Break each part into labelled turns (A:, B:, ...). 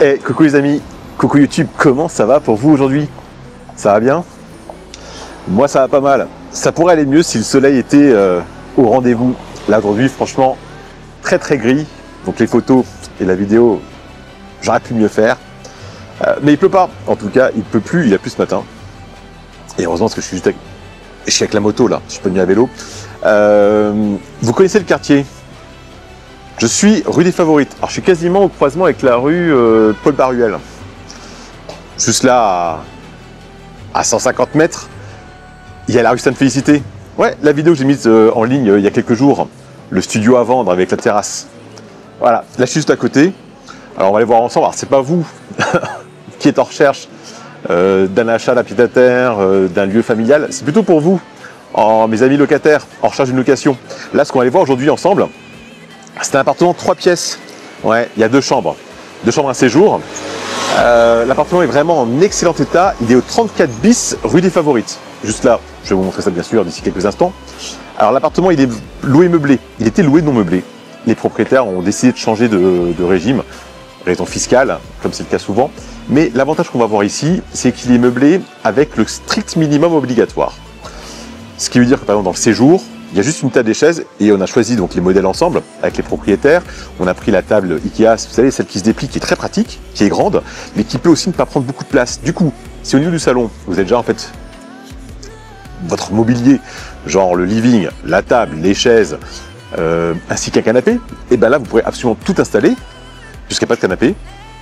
A: Hey, coucou les amis, coucou YouTube, comment ça va pour vous aujourd'hui? Ça va bien? Moi ça va pas mal. Ça pourrait aller mieux si le soleil était au rendez-vous. Là aujourd'hui franchement très gris, donc les photos et la vidéo j'aurais pu mieux faire. Mais il pleut pas, en tout cas il pleut plus, il a plu ce matin. Et heureusement parce que je suis avec la moto là, je suis pas venu à vélo. Vous connaissez le quartier? Je suis rue des Favorites. Alors je suis quasiment au croisement avec la rue Paul Baruel. Juste là, à 150 mètres, il y a la rue Sainte-Félicité. Ouais, la vidéo que j'ai mise en ligne il y a quelques jours, le studio à vendre avec la terrasse. Voilà, là je suis juste à côté. Alors on va aller voir ensemble. Alors c'est pas vous qui êtes en recherche d'un achat, d'un pied-à-terre, d'un lieu familial. C'est plutôt pour vous, mes amis locataires, en recherche d'une location. Là, ce qu'on va aller voir aujourd'hui ensemble, c'est un appartement 3 pièces. Ouais, il y a 2 chambres. 2 chambres à séjour. L'appartement est vraiment en excellent état. Il est au 34 bis rue des Favorites. Juste là, je vais vous montrer ça bien sûr d'ici quelques instants. Alors l'appartement, il est loué meublé. Il était loué non meublé. Les propriétaires ont décidé de changer de régime, raison fiscale, comme c'est le cas souvent. Mais l'avantage qu'on va voir ici, c'est qu'il est meublé avec le strict minimum obligatoire. Ce qui veut dire que par exemple dans le séjour, il y a juste une table et des chaises et on a choisi donc les modèles ensemble avec les propriétaires. On a pris la table Ikea, vous savez, celle qui se déplie, qui est très pratique, qui est grande, mais qui peut aussi ne pas prendre beaucoup de place. Du coup, si au niveau du salon, vous avez déjà en fait votre mobilier, genre le living, la table, les chaises, ainsi qu'un canapé, et bien là vous pourrez absolument tout installer, puisqu'il n'y a pas de canapé.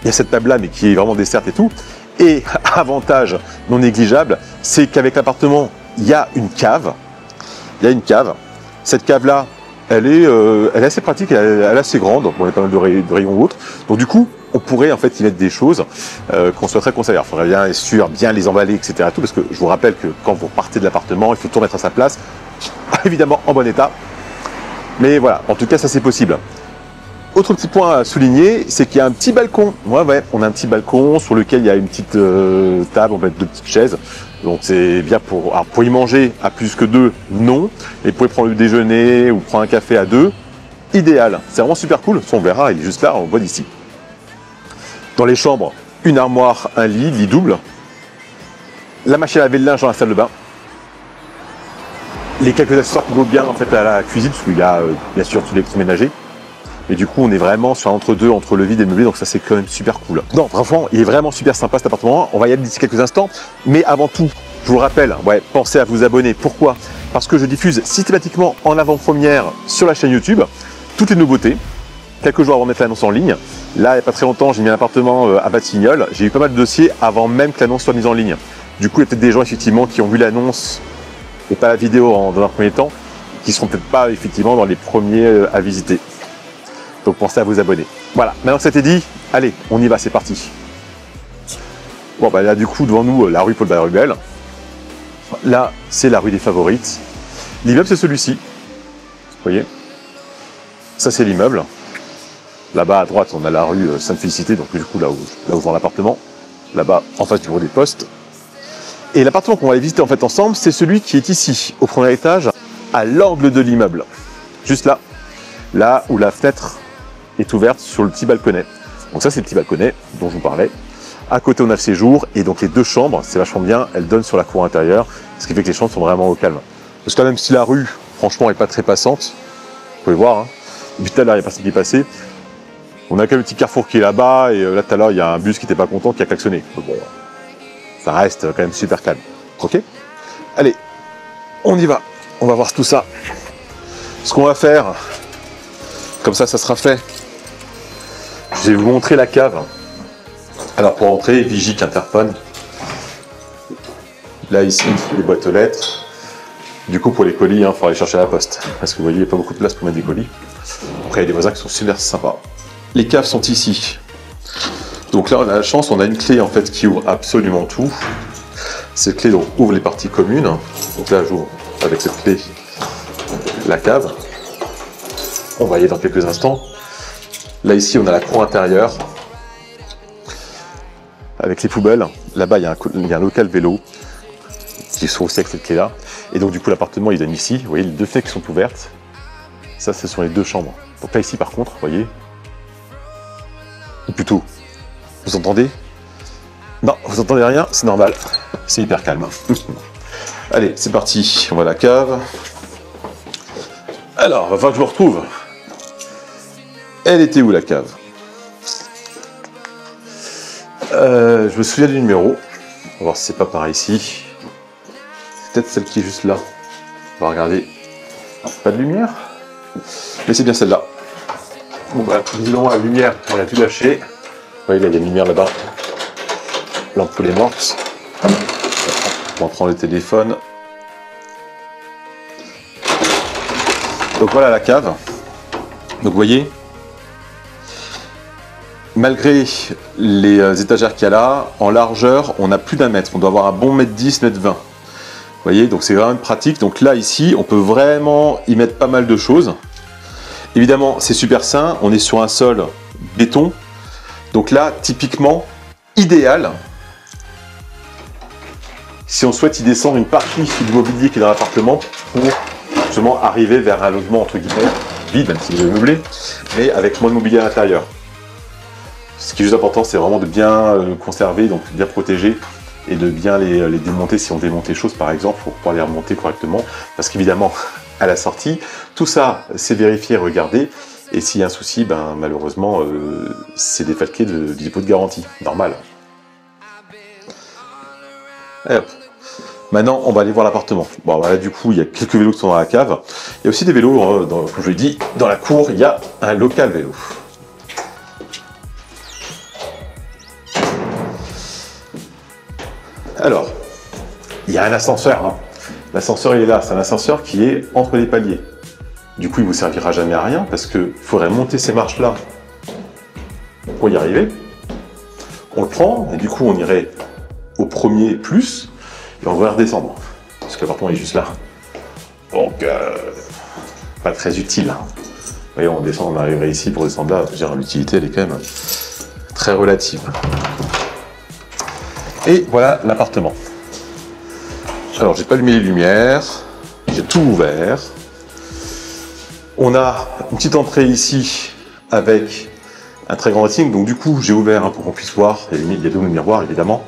A: Il y a cette table là, mais qui est vraiment desserte et tout. Et avantage non négligeable, c'est qu'avec l'appartement, il y a une cave. Il y a une cave. Cette cave-là, elle est assez pratique, elle est assez grande. Bon, il y a pas mal de rayons ou autres. Donc du coup, on pourrait en fait y mettre des choses qu'on souhaiterait conserver. Il faudrait bien sûr bien les emballer, etc. Tout, parce que je vous rappelle que quand vous partez de l'appartement, il faut tout remettre à sa place. Évidemment en bon état. Mais voilà, en tout cas, ça c'est possible. Autre petit point à souligner, c'est qu'il y a un petit balcon. Ouais, on a un petit balcon sur lequel il y a une petite table, on va mettre 2 petites chaises. Donc c'est bien pour y manger à plus que 2, non. Et pour y prendre le déjeuner ou prendre un café à 2, idéal. C'est vraiment super cool. On verra, il est juste là, on voit d'ici. Dans les chambres, une armoire, un lit double. La machine à laver le linge dans la salle de bain. Les quelques accessoires qui vont bien en fait à la cuisine, parce qu'il y a bien sûr tous les petits ménagers. Et du coup, on est vraiment sur entre-deux, entre le vide et le meublé, donc ça c'est quand même super cool. Non, franchement, il est vraiment super sympa cet appartement. On va y aller d'ici quelques instants. Mais avant tout, je vous rappelle, pensez à vous abonner. Pourquoi? Parce que je diffuse systématiquement en avant-première sur la chaîne YouTube toutes les nouveautés. Quelques jours avant de mettre l'annonce en ligne. Là, il n'y a pas très longtemps, j'ai mis un appartement à Batignolles. J'ai eu pas mal de dossiers avant même que l'annonce soit mise en ligne. Du coup, il y a peut-être des gens effectivement qui ont vu l'annonce et pas la vidéo dans un premier temps, qui ne seront peut-être pas effectivement dans les premiers à visiter. Donc pensez à vous abonner. Voilà, maintenant que ça t'est dit, allez, on y va, c'est parti. Bon, bah là, du coup, devant nous, la rue Paul Baruel. Là, c'est la rue des Favorites. L'immeuble, c'est celui-ci. Vous voyez? Ça, c'est l'immeuble. Là-bas, à droite, on a la rue Sainte-Félicité, donc du coup, là où vend l'appartement. Là-bas, en face du bureau des postes. Et l'appartement qu'on va aller visiter en fait ensemble, c'est celui qui est ici, au premier étage, à l'angle de l'immeuble. Juste là. Là où la fenêtre est ouverte sur le petit balconnet. Donc ça c'est le petit balconnet dont je vous parlais. À côté on a le séjour et donc les 2 chambres, c'est vachement bien, elles donnent sur la cour intérieure, ce qui fait que les chambres sont vraiment au calme. Parce que là même si la rue franchement est pas très passante, vous pouvez voir, hein, depuis tout à l'heure il n'y a personne qui est passé. On a quand même un petit carrefour qui est là-bas et là tout à l'heure il y a un bus qui n'était pas content qui a klaxonné. Donc, bon, ça reste quand même super calme. Ok? Allez, on y va, on va voir tout ça. Ce qu'on va faire, comme ça sera fait. Je vais vous montrer la cave. Alors pour entrer, Vigic interphone. Là ici, les boîtes aux lettres. Du coup pour les colis, il faut aller chercher à la poste. Parce que vous voyez, il n'y a pas beaucoup de place pour mettre des colis. Après il y a des voisins qui sont super sympas. Les caves sont ici. Donc là on a la chance, on a une clé en fait qui ouvre absolument tout. Cette clé donc, ouvre les parties communes. Donc là j'ouvre avec cette clé la cave. On va y aller dans quelques instants. Là, ici, on a la cour intérieure avec les poubelles. Là-bas, il y a un local vélo qui se trouve aussi avec cette clé-là. Et donc, du coup, l'appartement, il donne ici. Vous voyez, les 2 fenêtres qui sont ouvertes. Ça, ce sont les 2 chambres. Donc là, ici, par contre, vous voyez, ou plutôt, Vous entendez? Non, vous entendez rien? C'est normal. C'est hyper calme. Allez, c'est parti. On va à la cave. Alors, va falloir que je me retrouve. Elle était où la cave? Je me souviens du numéro. On va voir si c'est pas pareil ici. C'est peut-être celle qui est juste là. On va regarder. Pas de lumière? Mais c'est bien celle-là. Bon bah, visiblement la lumière, on a tout lâché. Vous voyez, là, il y a une lumière là-bas. L'ampoule est morte. On prend le téléphone. Donc voilà la cave. Donc vous voyez, malgré les étagères qu'il y a là, en largeur, on a plus d'1 mètre. On doit avoir un bon mètre 10, mètre 20. Vous voyez, donc c'est vraiment pratique. Donc là, ici, on peut vraiment y mettre pas mal de choses. Évidemment, c'est super sain. On est sur un sol béton. Donc là, typiquement, idéal. Si on souhaite y descendre une partie du mobilier qui est dans l'appartement pour justement arriver vers un logement entre guillemets vide, même s'il est meublé, mais avec moins de mobilier à l'intérieur. Ce qui est juste important, c'est vraiment de bien conserver, donc bien protéger et de bien les démonter si on démonte les choses par exemple pour pouvoir les remonter correctement. Parce qu'évidemment, à la sortie, tout ça c'est vérifié, regardé. Et s'il y a un souci, ben, malheureusement, c'est défalqué du dépôt de garantie. Normal. Et hop. Maintenant, on va aller voir l'appartement. Bon, voilà, du coup, il y a quelques vélos qui sont dans la cave. Il y a aussi des vélos, comme je l'ai dit, dans la cour, il y a un local vélo. Alors, il y a un ascenseur. Hein. L'ascenseur, il est là. C'est un ascenseur qui est entre les paliers. Du coup, il ne vous servira jamais à rien parce qu'il faudrait monter ces marches-là pour y arriver. On le prend et du coup, on irait au premier plus. Et on va redescendre, parce que l'appartement est juste là. Donc, pas très utile. Vous voyez, on descend, on arriverait ici pour descendre là. Je veux dire, l'utilité, elle est quand même très relative. Et voilà l'appartement. Alors, j'ai pas allumé les lumières, j'ai tout ouvert. On a une petite entrée ici avec un très grand dressing. Donc, du coup, j'ai ouvert pour qu'on puisse voir. Il y a deux miroirs, évidemment.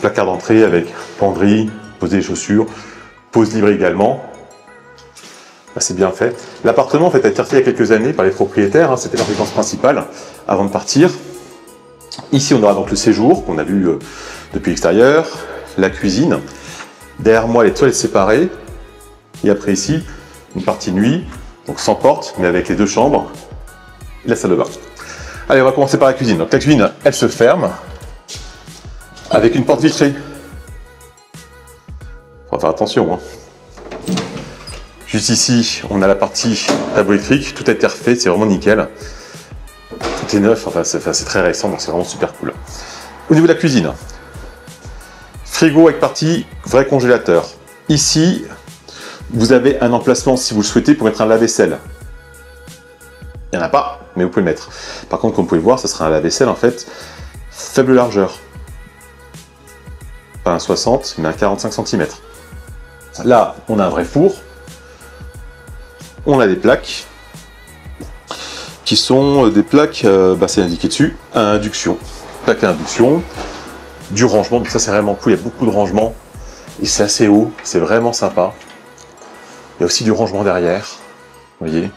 A: Placard d'entrée avec penderie, poser les chaussures, pose libre également. Là, c'est bien fait. L'appartement en fait, a été acheté il y a quelques années par les propriétaires, hein, c'était leur résidence principale avant de partir. Ici, on aura donc le séjour qu'on a vu depuis l'extérieur, la cuisine. Derrière moi, les toilettes séparées. Et après ici, une partie nuit, donc sans porte, mais avec les deux chambres et la salle de bain. Allez, on va commencer par la cuisine. Donc la cuisine, elle se ferme. Avec une porte vitrée. Faut faire attention. Hein. Juste ici, on a la partie tableau électrique. Tout a été refait, c'est vraiment nickel. Tout est neuf, enfin, c'est très récent, donc c'est vraiment super cool. Au niveau de la cuisine, frigo avec partie vrai congélateur. Ici, vous avez un emplacement, si vous le souhaitez, pour mettre un lave-vaisselle. Il n'y en a pas, mais vous pouvez le mettre. Par contre, comme vous pouvez le voir, ce sera un lave-vaisselle, en fait, faible largeur. Pas un 60, mais un 45 cm. Là, on a un vrai four. On a des plaques qui sont des plaques, c'est indiqué dessus, à induction. Plaque à induction, du rangement, donc ça c'est vraiment cool, il y a beaucoup de rangement. Et c'est assez haut, c'est vraiment sympa. Il y a aussi du rangement derrière, vous voyez.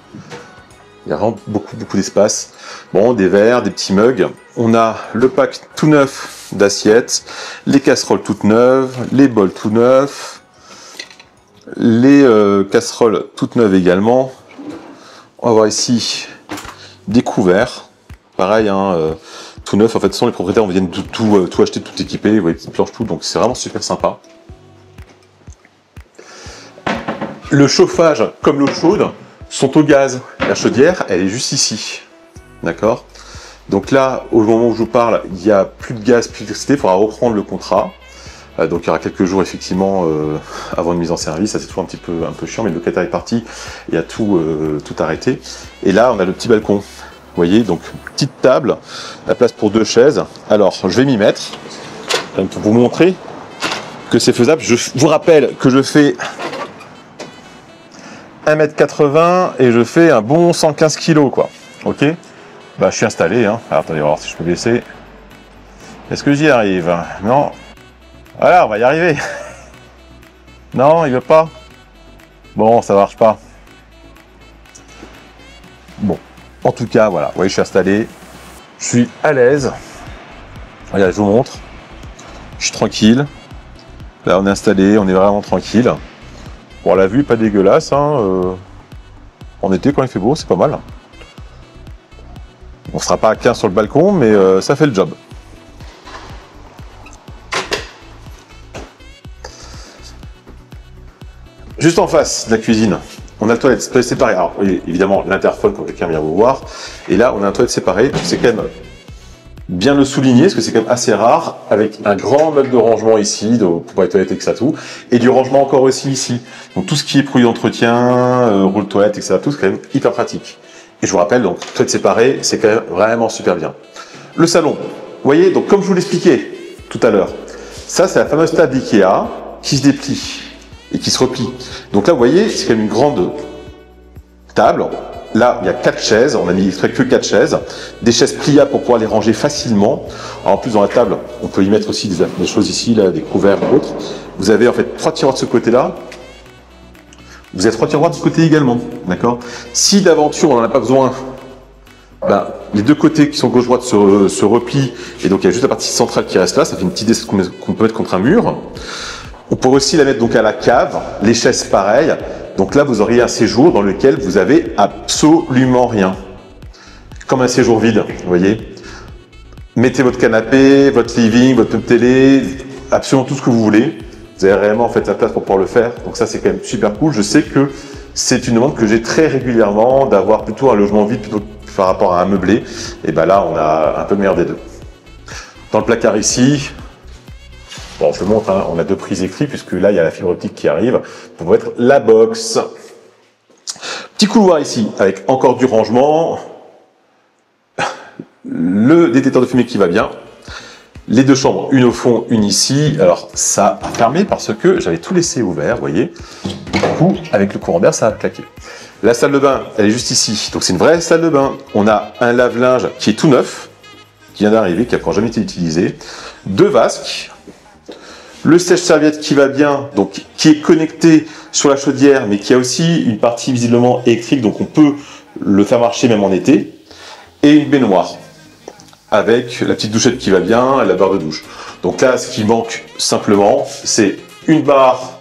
A: Il y a vraiment beaucoup d'espace. Bon, des verres, des petits mugs. On a le pack tout neuf d'assiettes, les casseroles toutes neuves, les bols tout neufs, les casseroles toutes neuves également. On va voir ici des couverts. Pareil, hein, tout neuf. En fait, ce sont les propriétaires, on vient de tout acheter, tout équipé. Vous voyez, petites planches, tout. Donc, c'est vraiment super sympa. Le chauffage, comme l'eau chaude, sont au gaz. La chaudière, elle est juste ici. D'accord? Donc là, au moment où je vous parle, il n'y a plus de gaz, plus d'électricité. Il faudra reprendre le contrat. Donc il y aura quelques jours, effectivement, avant une mise en service. Ça, c'est toujours un peu chiant, mais le locataire est parti. Il y a tout arrêté. Et là, on a le petit balcon. Vous voyez, donc petite table, la place pour 2 chaises. Alors, je vais m'y mettre pour vous montrer que c'est faisable. Je vous rappelle que je fais 1,80 m et je fais un bon 115 kg, quoi. Ok? Bah, je suis installé, hein. Alors, attendez, on va voir si je peux baisser. Est-ce que j'y arrive? Non. Voilà, on va y arriver. Non, il veut pas. Bon, ça marche pas. Bon, en tout cas, voilà. Vous voyez, je suis installé. Je suis à l'aise. Regardez, je vous montre. Je suis tranquille. Là, on est installé, on est vraiment tranquille. Bon, la vue est pas dégueulasse, hein. En été, quand il fait beau, c'est pas mal. On sera pas à 15 sur le balcon, mais ça fait le job. Juste en face de la cuisine, on a le toilette séparée. Alors, évidemment, l'interphone quand quelqu'un vient vous voir. Et là, on a un toilette séparé. C'est quand même bien le souligner, parce que c'est quand même assez rare, avec un grand meuble de rangement ici, pour les toilettes, etc. Tout, et du rangement encore aussi ici. Donc tout ce qui est produit d'entretien, rouleau de toilette, etc. Tout, c'est quand même hyper pratique. Et je vous rappelle, donc, toilette séparée, c'est quand même vraiment super bien. Le salon, vous voyez, donc comme je vous l'expliquais tout à l'heure, ça c'est la fameuse table Ikea qui se déplie et qui se replie. Donc là, vous voyez, c'est quand même une grande table. Là, il y a 4 chaises, on a mis que 4 chaises, des chaises pliables pour pouvoir les ranger facilement. Alors, en plus, dans la table, on peut y mettre aussi des choses ici, là, des couverts ou autres. Vous avez en fait 3 tiroirs de ce côté-là. Vous avez 3 tiroirs de ce côté également, d'accord? Si d'aventure on n'en a pas besoin, ben, les deux côtés qui sont gauche-droite se replient, et donc il y a juste la partie centrale qui reste là, ça fait une petite desk qu'on peut mettre contre un mur. On peut aussi la mettre donc à la cave, les chaises pareilles. Donc là, vous auriez un séjour dans lequel vous avez absolument rien. Comme un séjour vide, vous voyez. Mettez votre canapé, votre living, votre télé, absolument tout ce que vous voulez. Vous avez réellement en fait la place pour pouvoir le faire. Donc ça, c'est quand même super cool. Je sais que c'est une demande que j'ai très régulièrement, d'avoir plutôt un logement vide plutôt par rapport à un meublé. Et ben là, on a un peu le meilleur des deux. Dans le placard ici, bon, je vous montre, hein, on a 2 prises électriques puisque là, il y a la fibre optique qui arrive pour mettre la box. Petit couloir ici avec encore du rangement. Le détecteur de fumée qui va bien. Les 2 chambres, une au fond, une ici. Alors, ça a fermé parce que j'avais tout laissé ouvert, vous voyez. Du coup, avec le courant d'air, ça a claqué. La salle de bain, elle est juste ici. Donc, c'est une vraie salle de bain. On a un lave-linge qui est tout neuf, qui vient d'arriver, qui n'a encore jamais été utilisé. 2 vasques. Le sèche-serviette qui va bien, donc qui est connecté sur la chaudière, mais qui a aussi une partie visiblement électrique, donc on peut le faire marcher même en été. Et une baignoire, avec la petite douchette qui va bien, et la barre de douche. Donc là, ce qui manque simplement, c'est une barre,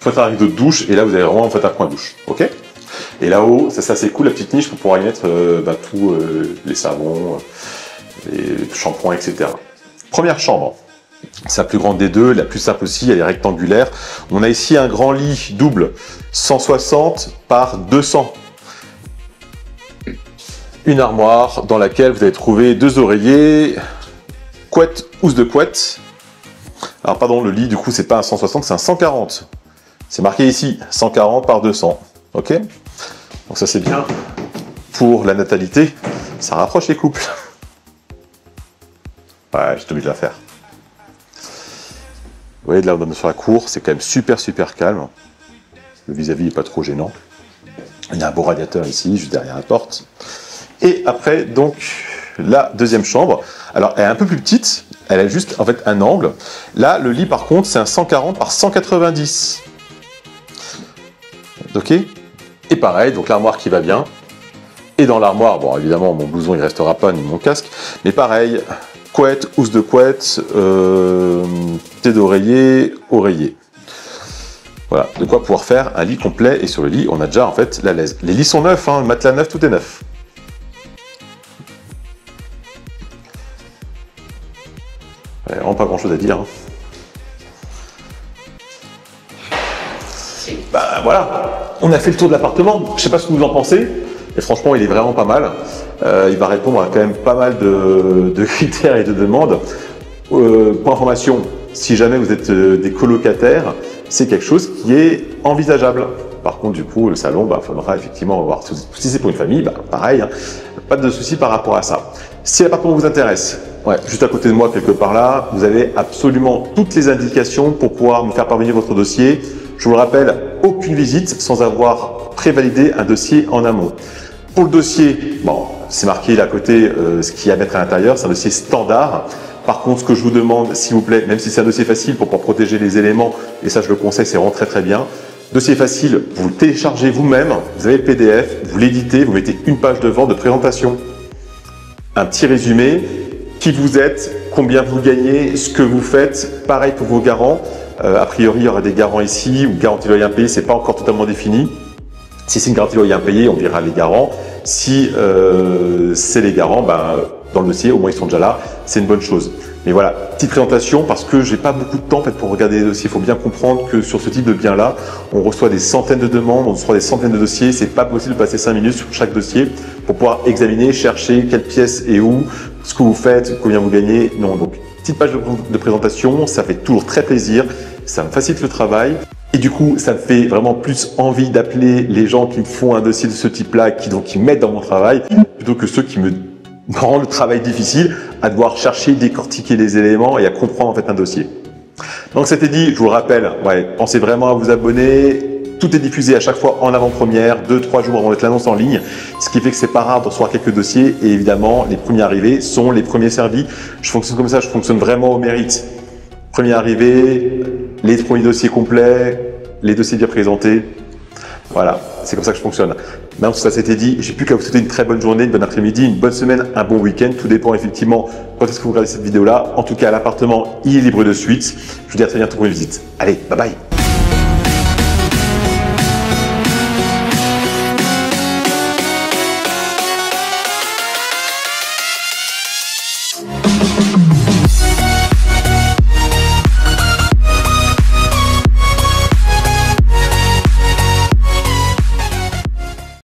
A: faites un rideau de douche, et là vous avez vraiment un coin douche, ok? Et là-haut, ça c'est assez cool, la petite niche pour pouvoir y mettre tous les savons, les shampoings, etc. Première chambre. C'est la plus grande des deux, la plus simple aussi, elle est rectangulaire. On a ici un grand lit double, 160 par 200. Une armoire dans laquelle vous allez trouver 2 oreillers, couette, housse de couette. Alors pardon, le lit du coup c'est pas un 160, c'est un 140. C'est marqué ici, 140 par 200. Ok? Donc ça c'est bien pour la natalité, ça rapproche les couples. Ouais, j'ai obligé de la faire. Vous voyez, de là on est sur la cour, c'est quand même super calme. Le vis-à-vis n'est pas trop gênant. Il y a un beau radiateur ici, juste derrière la porte. Et après, donc, la deuxième chambre. Alors, elle est un peu plus petite, elle a juste en fait un angle. Là, le lit par contre, c'est un 140 par 190. Ok? Et pareil, donc l'armoire qui va bien. Et dans l'armoire, bon évidemment, mon blouson il restera pas, ni mon casque. Mais pareil, couette, housse de couette, thé d'oreiller, oreiller. Voilà, de quoi pouvoir faire un lit complet. Et sur le lit, on a déjà en fait la laise. Les lits sont neufs, hein, le matelas neuf, tout est neuf. Ouais, vraiment pas grand chose à dire. Hein. Bah voilà, on a fait le tour de l'appartement. Je sais pas ce que vous en pensez. Et franchement, il est vraiment pas mal. Il va répondre à quand même pas mal de critères et de demandes. Pour information, si jamais vous êtes des colocataires, c'est quelque chose qui est envisageable. Par contre, du coup, le salon, il faudra effectivement voir. Si c'est pour une famille, pareil, hein, pas de souci par rapport à ça. Si l'appartement vous intéresse, ouais, juste à côté de moi, quelque part là, vous avez absolument toutes les indications pour pouvoir me faire parvenir votre dossier. Je vous le rappelle, aucune visite sans avoir prévalidé un dossier en amont. Pour le dossier, bon, c'est marqué là à côté ce qu'il y a à mettre à l'intérieur, c'est un dossier standard. Par contre, ce que je vous demande, s'il vous plaît, même si c'est un dossier facile pour pouvoir protéger les éléments, et ça je le conseille, c'est vraiment très bien. Dossier facile, vous le téléchargez vous-même, vous avez le PDF, vous l'éditez, vous mettez une page de vente, de présentation, un petit résumé, qui vous êtes, combien vous gagnez, ce que vous faites, pareil pour vos garants. A priori, il y aura des garants ici, ou garantie loyer impayé, c'est pas encore totalement défini. Si c'est une garantie loyer impayé, on verra les garants. Si c'est les garants, dans le dossier, au moins ils sont déjà là, c'est une bonne chose. Mais voilà, petite présentation parce que j'ai pas beaucoup de temps en fait, pour regarder les dossiers. Il faut bien comprendre que sur ce type de bien-là, on reçoit des centaines de demandes, on reçoit des centaines de dossiers. C'est pas possible de passer 5 minutes sur chaque dossier pour pouvoir examiner, chercher quelle pièce est où, ce que vous faites, combien vous gagnez. Non, donc petite page de présentation, ça fait toujours très plaisir, ça me facilite le travail. Et du coup, ça me fait vraiment plus envie d'appeler les gens qui me font un dossier de ce type-là, qui m'aident dans mon travail, plutôt que ceux qui me rendent le travail difficile à devoir chercher, décortiquer les éléments et à comprendre en fait un dossier. Donc c'était dit, je vous le rappelle, pensez vraiment à vous abonner. Tout est diffusé à chaque fois en avant-première, 2-3 jours avant d'être l'annonce en ligne, ce qui fait que c'est pas rare de recevoir quelques dossiers et évidemment, les premiers arrivés sont les premiers servis. Je fonctionne comme ça, je fonctionne vraiment au mérite. Premier arrivé, les premiers dossiers complets, les dossiers bien présentés. Voilà, c'est comme ça que je fonctionne. Maintenant que ça c'était dit, j'ai plus qu'à vous souhaiter une très bonne journée, une bonne après-midi, une bonne semaine, un bon week-end. Tout dépend effectivement quand est-ce que vous regardez cette vidéo-là. En tout cas, l'appartement, il est libre de suite. Je vous dis à très bientôt pour une visite. Allez, bye bye.